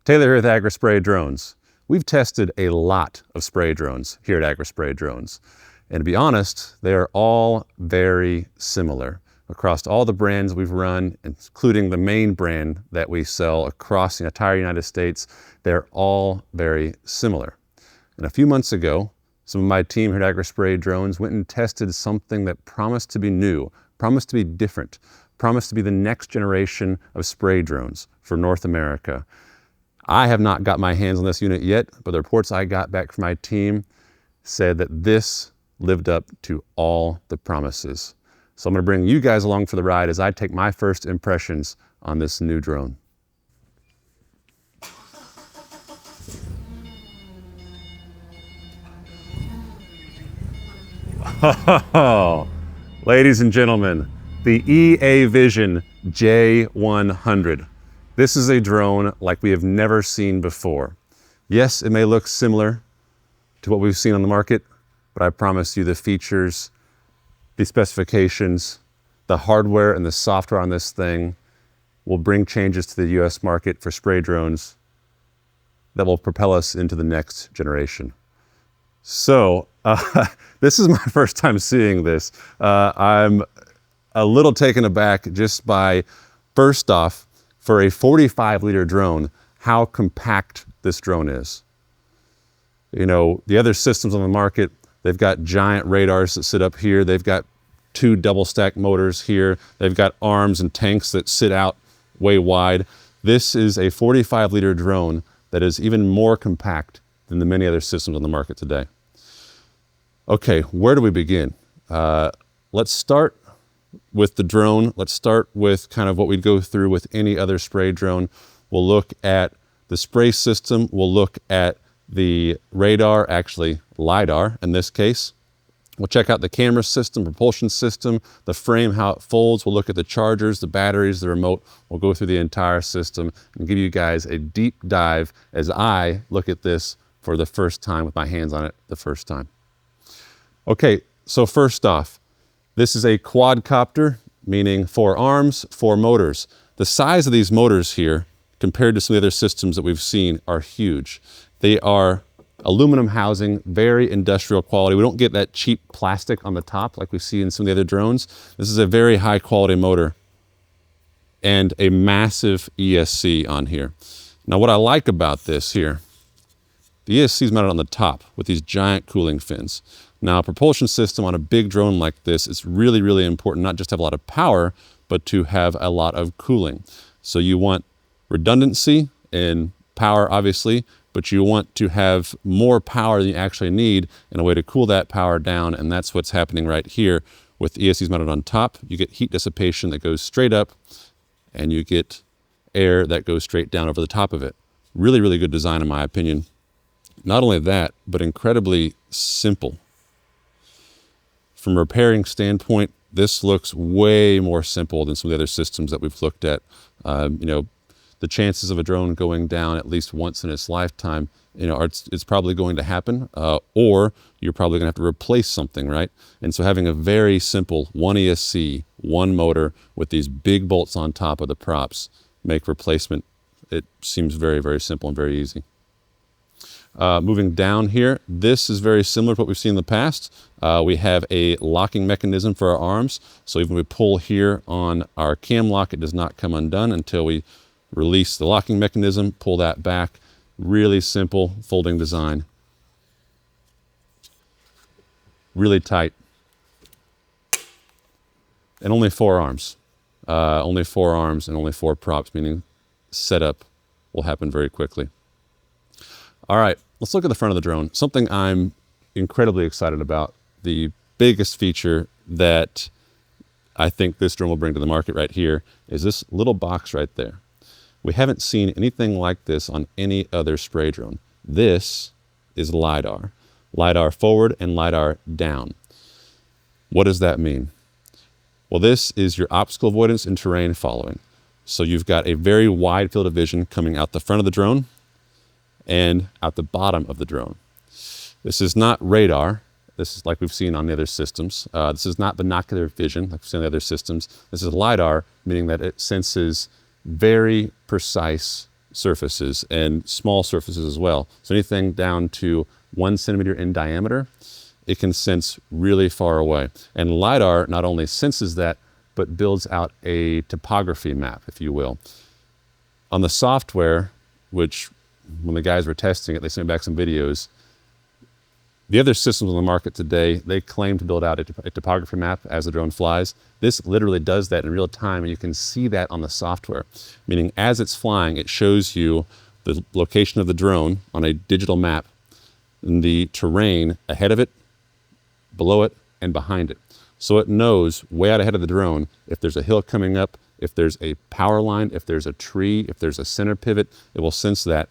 Taylor here with Agri Spray Drones. We've tested a lot of spray drones here at Agri Spray Drones. And to be honest, they are all very similar. Across all the brands we've run, including the main brand that we sell across the entire United States, they're all very similar. And a few months ago, some of my team here at Agri Spray Drones went and tested something that promised to be new, promised to be different, promised to be the next generation of spray drones for North America. I have not got my hands on this unit yet, but the reports I got back from my team said that this lived up to all the promises. So I'm going to bring you guys along for the ride as I take my first impressions on this new drone. Ladies and gentlemen, the EAVision J100. This is a drone like we have never seen before. Yes, it may look similar to what we've seen on the market, but I promise you the features, the specifications, the hardware and the software on this thing will bring changes to the US market for spray drones that will propel us into the next generation. So, this is my first time seeing this. I'm a little taken aback just by, first off, for a 45-liter drone, how compact this drone is. You know, the other systems on the market, they've got giant radars that sit up here. They've got 2 double-stack motors here. They've got arms and tanks that sit out way wide. This is a 45-liter drone that is even more compact than the many other systems on the market today. Okay, where do we begin? Let's start with the drone. Let's start with kind of what we'd go through with any other spray drone. We'll look at the spray system. We'll look at the radar, actually LiDAR in this case. We'll check out the camera system, propulsion system, the frame, how it folds. We'll look at the chargers, the batteries, the remote. We'll go through the entire system and give you guys a deep dive as I look at this for the first time with my hands on it the first time. Okay, so first off, this is a quadcopter, meaning 4 arms, 4 motors. The size of these motors here, compared to some of the other systems that we've seen, are huge. They are aluminum housing, very industrial quality. We don't get that cheap plastic on the top like we see in some of the other drones. This is a very high quality motor and a massive ESC on here. Now what I like about this here, the ESC is mounted on the top with these giant cooling fins. Now, a propulsion system on a big drone like this is really, really important, not just to have a lot of power, but to have a lot of cooling. So you want redundancy in power, obviously, but you want to have more power than you actually need and a way to cool that power down, and that's what's happening right here with ESCs mounted on top. You get heat dissipation that goes straight up, and you get air that goes straight down over the top of it. Really, really good design in my opinion. Not only that, but incredibly simple. From a repairing standpoint, this looks way more simple than some of the other systems that we've looked at. You know, the chances of a drone going down at least once in its lifetime, you know, it's probably going to happen, or you're probably gonna have to replace something, right? And so having a very simple 1 ESC, 1 motor with these big bolts on top of the props make replacement, it seems very, very simple and very easy. Moving down here, this is very similar to what we've seen in the past. We have a locking mechanism for our arms. So even when we pull here on our cam lock, it does not come undone until we release the locking mechanism, pull that back. Really simple folding design. Really tight. And only 4 arms. Only 4 arms and only 4 props, meaning setup will happen very quickly. All right, let's look at the front of the drone. Something I'm incredibly excited about. The biggest feature that I think this drone will bring to the market right here is this little box right there. We haven't seen anything like this on any other spray drone. This is LiDAR. LiDAR forward and LiDAR down. What does that mean? Well, this is your obstacle avoidance and terrain following. So you've got a very wide field of vision coming out the front of the drone and out the bottom of the drone. This is not radar. This is like we've seen on the other systems. This is not binocular vision like we've seen on the other systems. This is LiDAR, meaning that it senses very precise surfaces and small surfaces as well. So anything down to 1 centimeter in diameter, it can sense really far away. And LiDAR not only senses that, but builds out a topography map, if you will. On the software, which when the guys were testing it, they sent me back some videos. The other systems on the market today, they claim to build out a topography map as the drone flies. This literally does that in real time, and you can see that on the software. Meaning as it's flying, it shows you the location of the drone on a digital map and the terrain ahead of it, below it, and behind it. So it knows way out ahead of the drone if there's a hill coming up, if there's a power line, if there's a tree, if there's a center pivot, it will sense that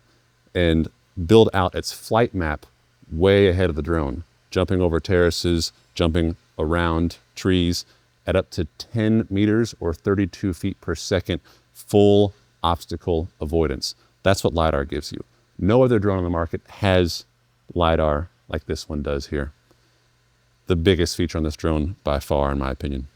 and build out its flight map way ahead of the drone, jumping over terraces, jumping around trees at up to 10 meters or 32 feet per second, full obstacle avoidance. That's what LiDAR gives you. No other drone on the market has LiDAR like this one does here. The biggest feature on this drone by far, in my opinion.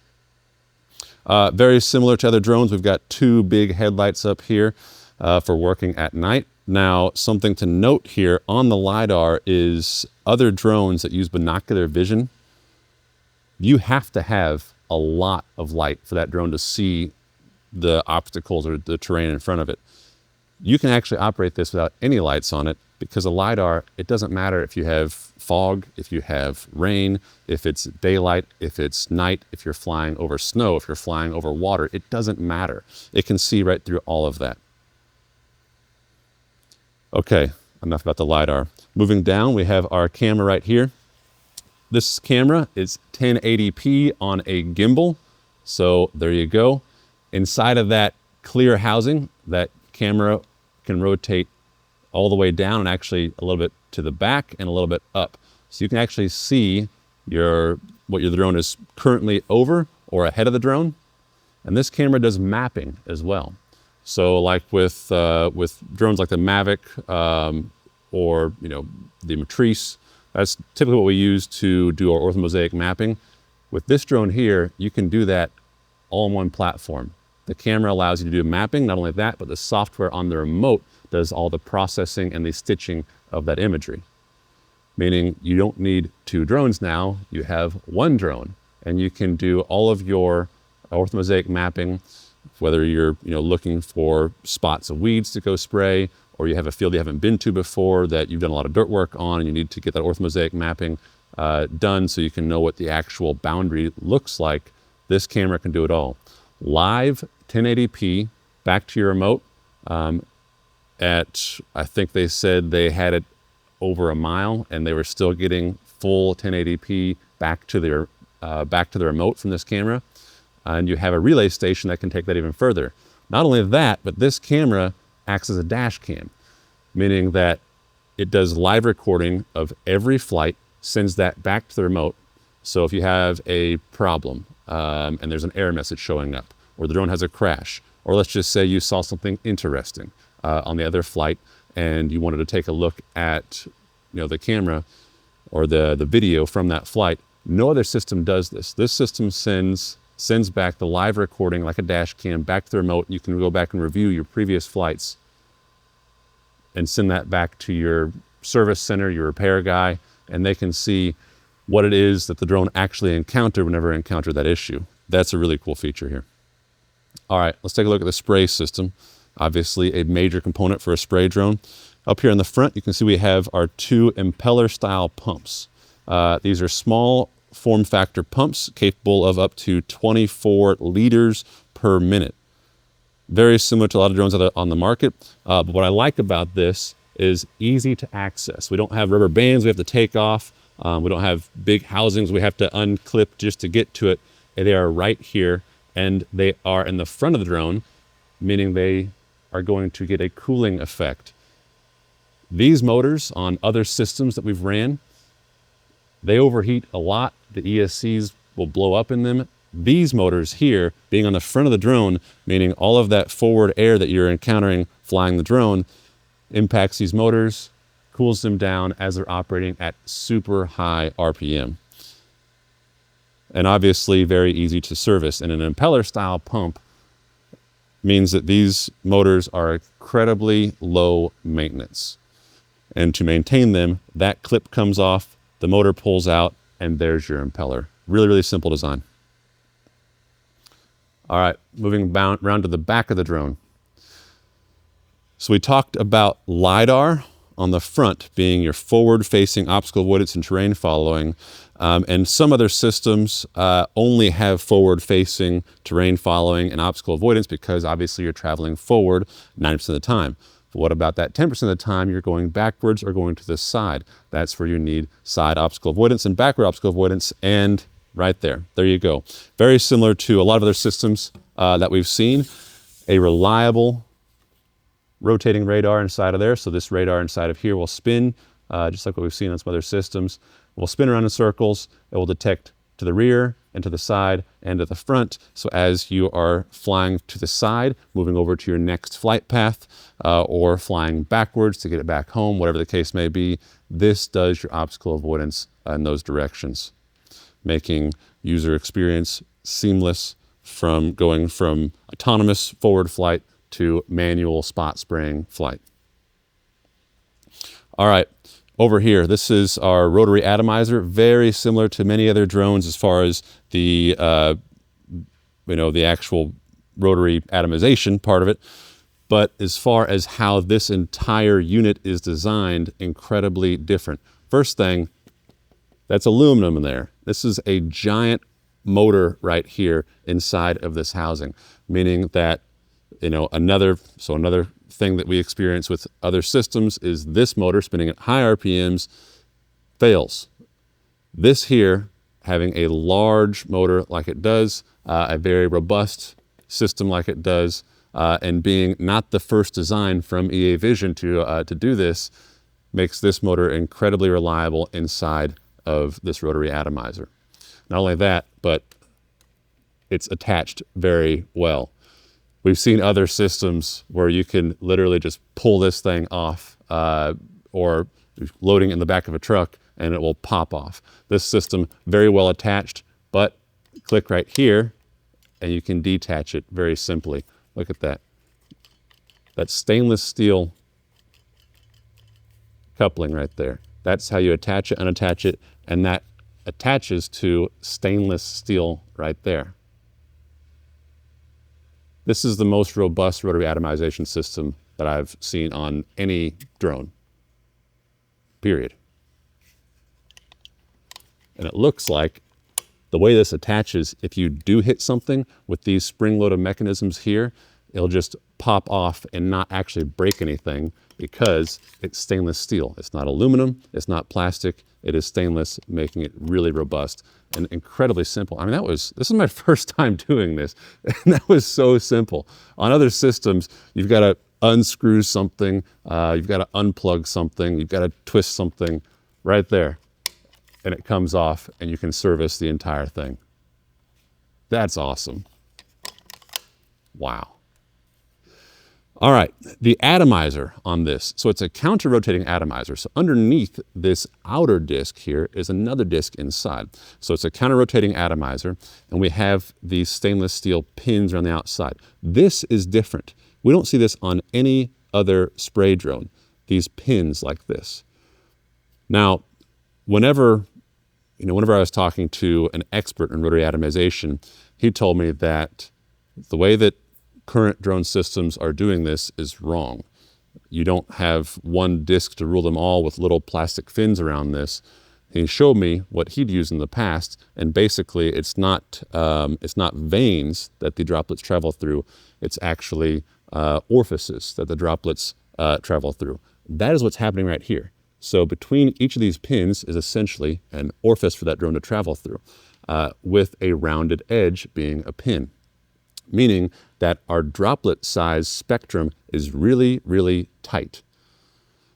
Very similar to other drones, we've got 2 big headlights up here for working at night. Now, something to note here on the LiDAR is other drones that use binocular vision, you have to have a lot of light for that drone to see the obstacles or the terrain in front of it. You can actually operate this without any lights on it because a LiDAR, it doesn't matter if you have fog, if you have rain, if it's daylight, if it's night, if you're flying over snow, if you're flying over water, it doesn't matter. It can see right through all of that. Okay, enough about the LiDAR. Moving down, we have our camera right here. This camera is 1080p on a gimbal. So there you go. Inside of that clear housing, that camera can rotate all the way down and actually a little bit to the back and a little bit up. So you can actually see what your drone is currently over or ahead of the drone. And this camera does mapping as well. So like with drones like the Mavic or the Matrice, that's typically what we use to do our orthomosaic mapping. With this drone here, you can do that all in one platform. The camera allows you to do mapping, not only that, but the software on the remote does all the processing and the stitching of that imagery. Meaning you don't need 2 drones now, you have 1 drone, and you can do all of your orthomosaic mapping, whether you're looking for spots of weeds to go spray, or you have a field you haven't been to before that you've done a lot of dirt work on and you need to get that orthomosaic mapping done so you can know what the actual boundary looks like. This camera can do it all. Live 1080p back to your remote at, I think they said they had it over a mile and they were still getting full 1080p back to the remote from this camera. And you have a relay station that can take that even further. Not only that, but this camera acts as a dash cam, meaning that it does live recording of every flight, sends that back to the remote. So if you have a problem and there's an error message showing up, or the drone has a crash, or let's just say you saw something interesting on the other flight and you wanted to take a look at the camera or the video from that flight, no other system does this. This system sends back the live recording like a dash cam back to the remote. You can go back and review your previous flights and send that back to your service center, your repair guy, and they can see what it is that the drone actually encountered whenever it encountered that issue. That's a really cool feature here. All right, let's take a look at the spray system. Obviously a major component for a spray drone. Up here in the front, you can see we have our 2 impeller style pumps. These are small form factor pumps capable of up to 24 liters per minute. Very similar to a lot of drones on the market. But what I like about this is easy to access. We don't have rubber bands we have to take off. We don't have big housings we have to unclip just to get to it. They are right here, and they are in the front of the drone, meaning they are going to get a cooling effect. These motors on other systems that we've ran, they overheat a lot. The ESCs will blow up in them. These motors here, being on the front of the drone, meaning all of that forward air that you're encountering flying the drone, impacts these motors, cools them down as they're operating at super high RPM. And obviously very easy to service. And an impeller style pump, means that these motors are incredibly low maintenance. And to maintain them, that clip comes off, the motor pulls out, and there's your impeller. Really, really simple design. All right, moving around to the back of the drone. So we talked about LiDAR on the front being your forward-facing obstacle avoidance and terrain following. And some other systems only have forward-facing terrain following and obstacle avoidance because obviously you're traveling forward 90% of the time. But what about that 10% of the time you're going backwards or going to the side? That's where you need side obstacle avoidance and backward obstacle avoidance, and right there you go. Very similar to a lot of other systems that we've seen. A reliable rotating radar inside of there. So this radar inside of here will spin, just like what we've seen on some other systems. It will spin around in circles. It will detect to the rear and to the side and to the front. So as you are flying to the side, moving over to your next flight path, or flying backwards to get it back home, whatever the case may be, this does your obstacle avoidance in those directions, making user experience seamless from going from autonomous forward flight to manual spot spraying flight. All right, over here, this is our rotary atomizer, very similar to many other drones as far as the, the actual rotary atomization part of it. But as far as how this entire unit is designed, incredibly different. First thing, that's aluminum in there. This is a giant motor right here inside of this housing, meaning that another thing that we experience with other systems is this motor spinning at high RPMs fails. This here, having a large motor like it does, a very robust system like it does, and being not the first design from EAVision to do this, makes this motor incredibly reliable inside of this rotary atomizer. Not only that, but it's attached very well. We've seen other systems where you can literally just pull this thing off, or loading in the back of a truck and it will pop off. This system, very well attached, but click right here and you can detach it very simply. Look at that. That stainless steel coupling right there. That's how you attach it, unattach it, and that attaches to stainless steel right there. This is the most robust rotary atomization system that I've seen on any drone, period. And it looks like the way this attaches, if you do hit something with these spring-loaded mechanisms here, it'll just pop off and not actually break anything because it's stainless steel. It's not aluminum, it's not plastic, it is stainless, making it really robust and incredibly simple. I mean, this is my first time doing this, and that was so simple. On other systems, you've got to unscrew something, you've got to unplug something, you've got to twist something right there, and it comes off, and you can service the entire thing. That's awesome. Wow. All right, the atomizer on this. So it's a counter-rotating atomizer. So underneath this outer disc here is another disc inside. So it's a counter-rotating atomizer, and we have these stainless steel pins around the outside. This is different. We don't see this on any other spray drone, these pins like this. Now, whenever I was talking to an expert in rotary atomization, he told me that the way that current drone systems are doing this is wrong. You don't have one disc to rule them all with little plastic fins around this. He showed me what he'd used in the past, and basically it's not veins that the droplets travel through, it's actually orifices that the droplets travel through. That is what's happening right here. So between each of these pins is essentially an orifice for that drone to travel through, with a rounded edge being a pin, meaning that our droplet size spectrum is really, really tight.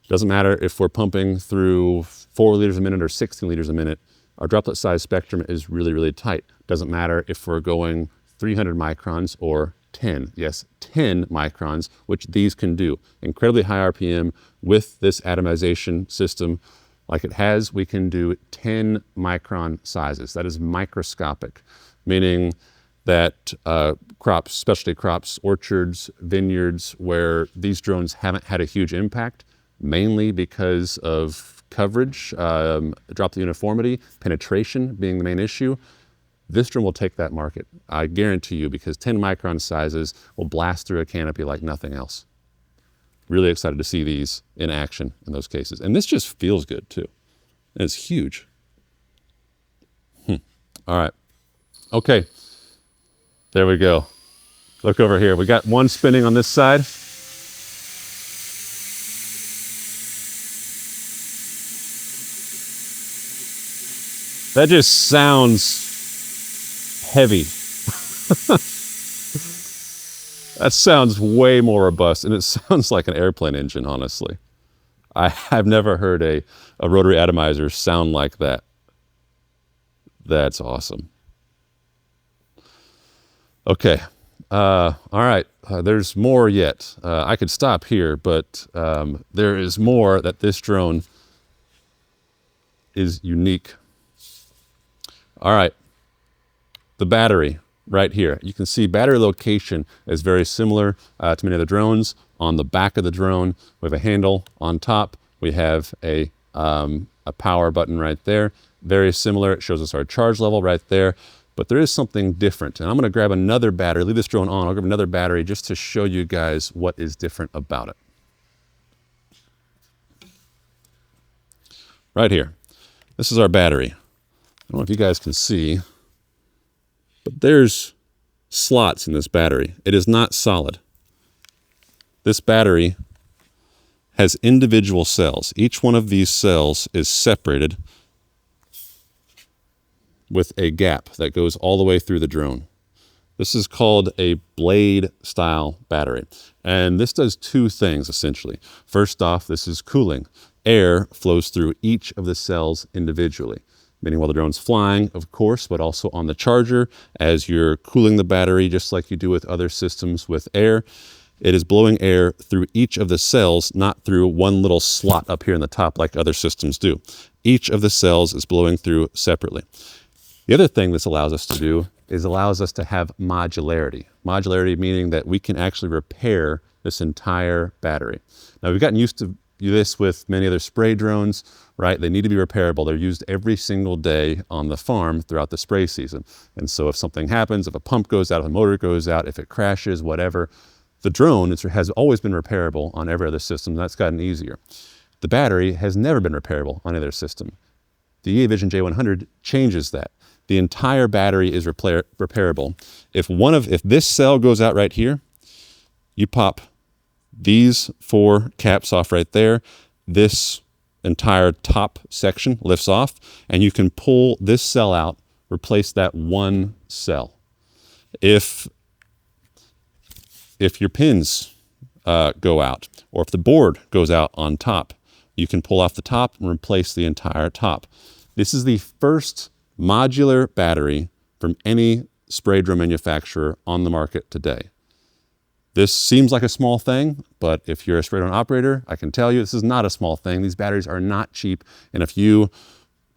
It doesn't matter if we're pumping through 4 liters a minute or 16 liters a minute, our droplet size spectrum is really, really tight. Doesn't matter if we're going 300 microns or 10, yes, 10 microns, which these can do. Incredibly high RPM with this atomization system like it has, we can do 10 micron sizes. That is microscopic, meaning that crops, specialty crops, orchards, vineyards, where these drones haven't had a huge impact, mainly because of coverage, drop the uniformity, penetration being the main issue. This drone will take that market, I guarantee you, because 10 micron sizes will blast through a canopy like nothing else. Really excited to see these in action in those cases. And this just feels good too. And it's huge. All right. Okay. There we go. Look over here. We got one spinning on this side. That just sounds heavy. That sounds way more robust, and it sounds like an airplane engine, honestly. I've never heard a rotary atomizer sound like that. That's awesome. Okay, all right, there's more yet. I could stop here, but there is more that this drone is unique. All right, the battery right here. You can see battery location is very similar to many other drones. On the back of the drone, we have a handle. On top, we have a power button right there. Very similar. It shows us our charge level right there. But there is something different. And I'm going to grab another battery, leave this drone on. I'll grab another battery just to show you guys what is different about it. Right here. This is our battery. I don't know if you guys can see, but there's slots in this battery. It is not solid. This battery has individual cells. Each one of these cells is separated with a gap that goes all the way through the drone. This is called a blade style battery. And this does two things essentially. First off, this is cooling. Air flows through each of the cells individually, meaning while the drone's flying, of course, but also on the charger as you're cooling the battery, just like you do with other systems with air. It is blowing air through each of the cells, not through one little slot up here in the top like other systems do. Each of the cells is blowing through separately. The other thing this allows us to do is allows us to have modularity. Modularity meaning that we can actually repair this entire battery. Now we've gotten used to this with many other spray drones, right? They need to be repairable. They're used every single day on the farm throughout the spray season. And so if something happens, if a pump goes out, if a motor goes out, if it crashes, whatever, the drone has always been repairable on every other system. That's gotten easier. The battery has never been repairable on either system. The EAVision J100 changes that. The entire battery is repairable. If this cell goes out right here, you pop these 4 caps off right there. This entire top section lifts off, and you can pull this cell out, replace that one cell. If your pins go out, or if the board goes out on top, you can pull off the top and replace the entire top. This is the first modular battery from any spray drone manufacturer on the market today. This seems like a small thing, but if you're a spray drone operator, I can tell you this is not a small thing. These batteries are not cheap, and if you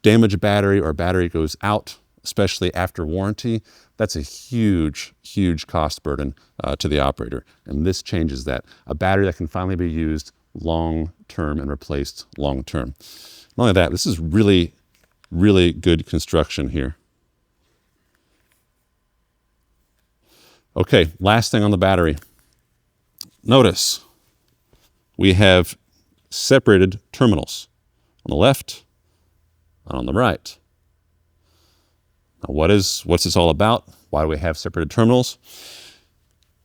damage a battery or a battery goes out, especially after warranty, that's a huge, huge cost burden to the operator, and this changes that. A battery that can finally be used long-term and replaced long-term. Not only that, this is really, really good construction here. Okay, last thing on the battery. Notice we have separated terminals on the left and on the right. Now what's this all about? Why do we have separated terminals?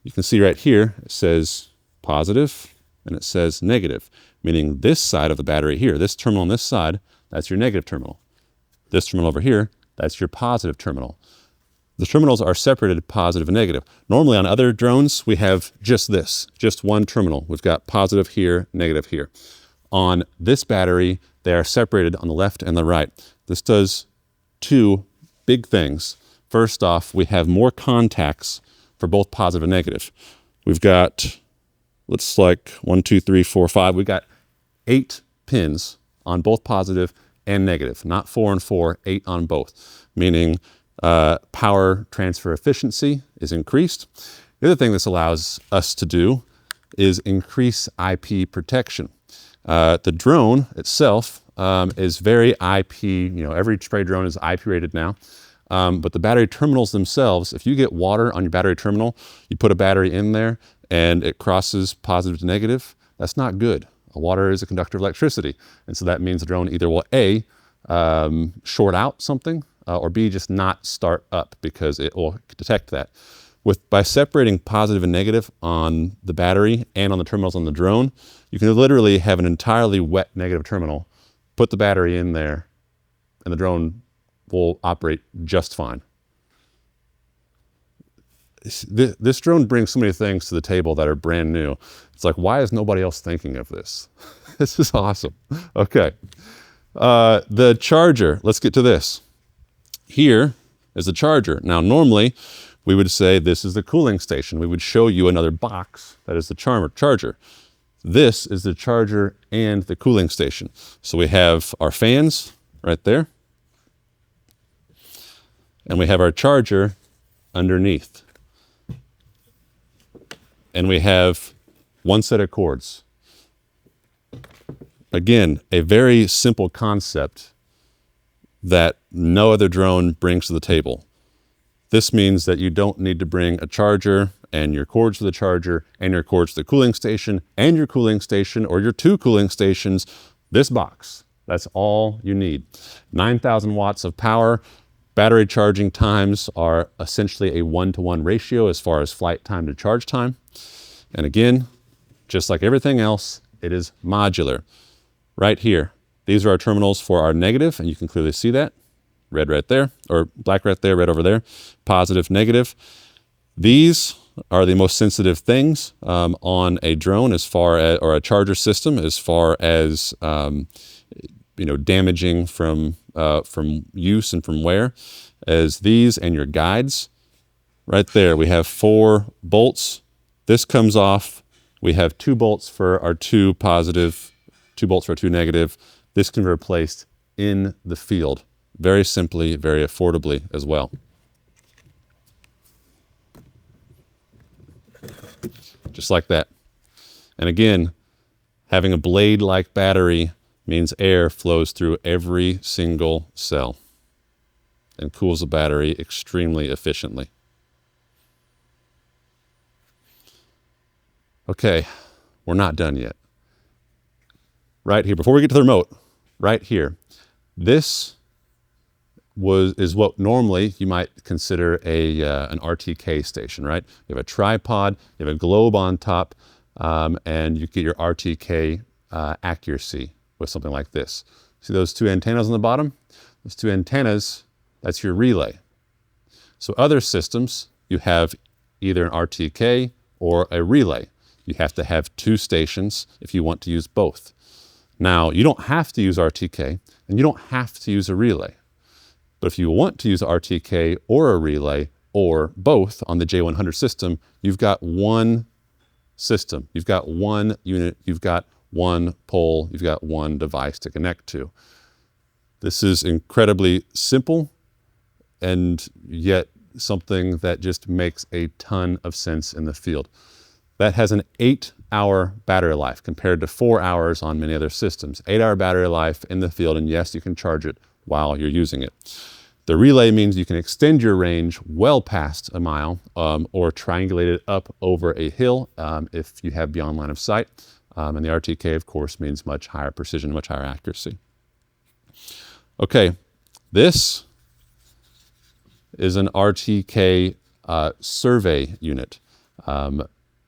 You can see right here, it says positive and it says negative, meaning this side of the battery here, this terminal on this side, that's your negative terminal. This terminal over here, that's your positive terminal. The terminals are separated positive and negative. Normally on other drones, we have just one terminal. We've got positive here, negative here. On this battery, they are separated on the left and the right. This does two big things. First off, we have more contacts for both positive and negative. We've got, looks like 1, 2, 3, 4, 5. We've got 8 pins on both positive and negative, not 4 and 4, 8 on both, meaning power transfer efficiency is increased. The other thing this allows us to do is increase IP protection. The drone itself is very IP, every spray drone is IP rated now. But the battery terminals themselves, if you get water on your battery terminal, you put a battery in there and it crosses positive to negative, that's not good. Water is a conductor of electricity. And so that means the drone either will A, short out something, or B, just not start up because it will detect that. By separating positive and negative on the battery and on the terminals on the drone, you can literally have an entirely wet negative terminal, put the battery in there, and the drone will operate just fine. This drone brings so many things to the table that are brand new. It's like, why is nobody else thinking of this? This is awesome. Okay. The charger, let's get to this. Here is the charger. Now, normally, we would say this is the cooling station. We would show you another box that is the charger. This is the charger and the cooling station. So we have our fans right there. And we have our charger underneath. And we have one set of cords. Again, a very simple concept that no other drone brings to the table. This means that you don't need to bring a charger and your cords to the charger and your cords to the cooling station and your cooling station or your two cooling stations. This box, that's all you need. 9,000 watts of power. Battery charging times are essentially a 1-to-1 ratio as far as flight time to charge time. And again, just like everything else, it is modular. Right here, these are our terminals for our negative, and you can clearly see that. Red right there, or black right there, red over there, positive, negative. These are the most sensitive things on a drone as far as, or a charger system as far as, damaging from use and from wear, as these and your guides. Right there, we have 4 bolts. This comes off. We have 2 bolts for our 2 positive, 2 bolts for our 2 negative. This can be replaced in the field. Very simply, very affordably as well. Just like that. And again, having a blade-like battery means air flows through every single cell and cools the battery extremely efficiently. Okay, we're not done yet. Right here, before we get to the remote, right here, this is what normally you might consider an RTK station, right? You have a tripod, you have a globe on top, and you get your RTK accuracy with something like this. See those 2 antennas on the bottom? Those 2 antennas, that's your relay. So other systems, you have either an RTK or a relay. You have to have 2 stations if you want to use both. Now, you don't have to use RTK, and you don't have to use a relay. But if you want to use a RTK or a relay or both on the J100 system, you've got one system. You've got one unit. You've got one pole. You've got one device to connect to. This is incredibly simple and yet something that just makes a ton of sense in the field. That has an 8-hour battery life compared to 4 hours on many other systems. 8-hour battery life in the field, and yes, you can charge it while you're using it. The relay means you can extend your range well past a mile or triangulate it up over a hill if you have beyond line of sight. And the RTK, of course, means much higher precision, much higher accuracy. Okay, this is an RTK survey unit.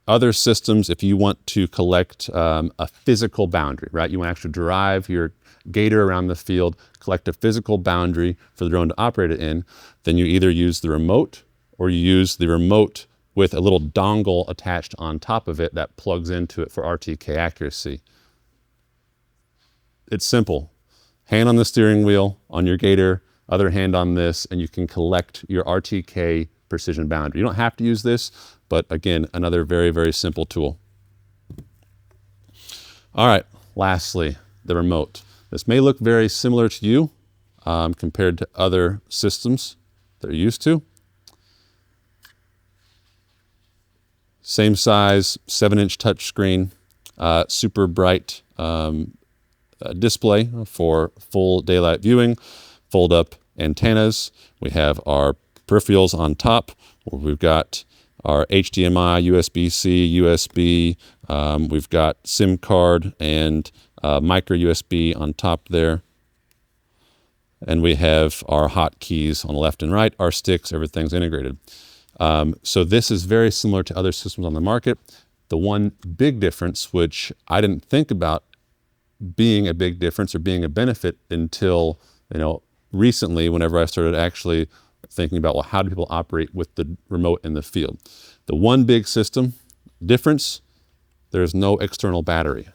Other systems, if you want to collect a physical boundary, right? You want to actually drive your gator around the field, collect a physical boundary for the drone to operate it in, then you either use the remote or you use the remote with a little dongle attached on top of it that plugs into it for RTK accuracy. It's simple. Hand on the steering wheel on your gator, other hand on this, and you can collect your RTK precision boundary. You don't have to use this, but again, another very, very simple tool. All right, lastly, the remote. This may look very similar to you compared to other systems they're used to. Same size, 7-inch touchscreen, super bright display for full daylight viewing, fold-up antennas. We have our peripherals on top, where we've got our HDMI, USB-C, USB. We've got SIM card and micro USB on top there. And we have our hotkeys on the left and right, our sticks, everything's integrated. So this is very similar to other systems on the market. The one big difference, which I didn't think about being a big difference or being a benefit until, recently, whenever I started actually thinking about, well, how do people operate with the remote in the field? The one big system difference, there's no external battery.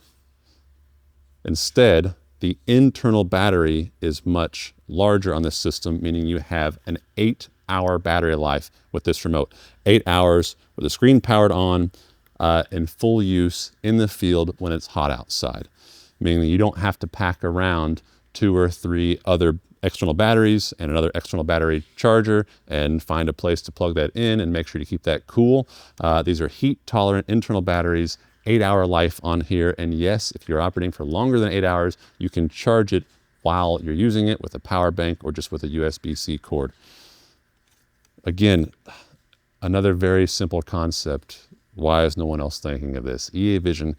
Instead, the internal battery is much larger on this system, meaning you have an 8-hour battery life with this remote. 8 hours with the screen powered on, in full use in the field when it's hot outside. Meaning you don't have to pack around 2 or 3 other external batteries and another external battery charger and find a place to plug that in and make sure to keep that cool. These are heat tolerant internal batteries, 8-hour life on here. And yes, if you're operating for longer than 8 hours, you can charge it while you're using it with a power bank or just with a USB-C cord. Again, another very simple concept. Why is no one else thinking of this? EAVision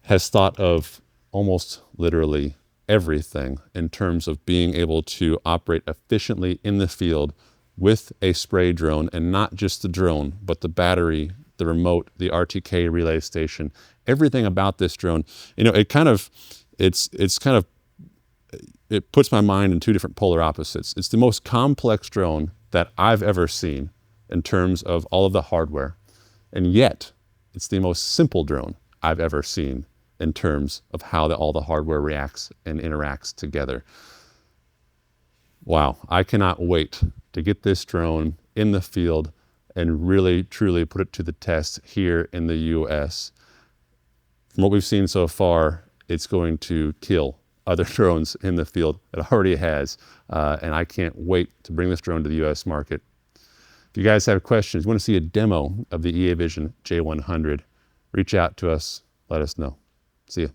has thought of almost literally everything in terms of being able to operate efficiently in the field with a spray drone, and not just the drone, but the battery, the remote, the RTK relay station, everything about this drone. It puts my mind in 2 different polar opposites. It's the most complex drone that I've ever seen in terms of all of the hardware. And yet, it's the most simple drone I've ever seen in terms of how all the hardware reacts and interacts together. Wow, I cannot wait to get this drone in the field and really, truly put it to the test here in the US. From what we've seen so far, it's going to kill other drones in the field. It already has, and I can't wait to bring this drone to the US market. If you guys have questions, want to see a demo of the EAVision J100, reach out to us, let us know. See ya.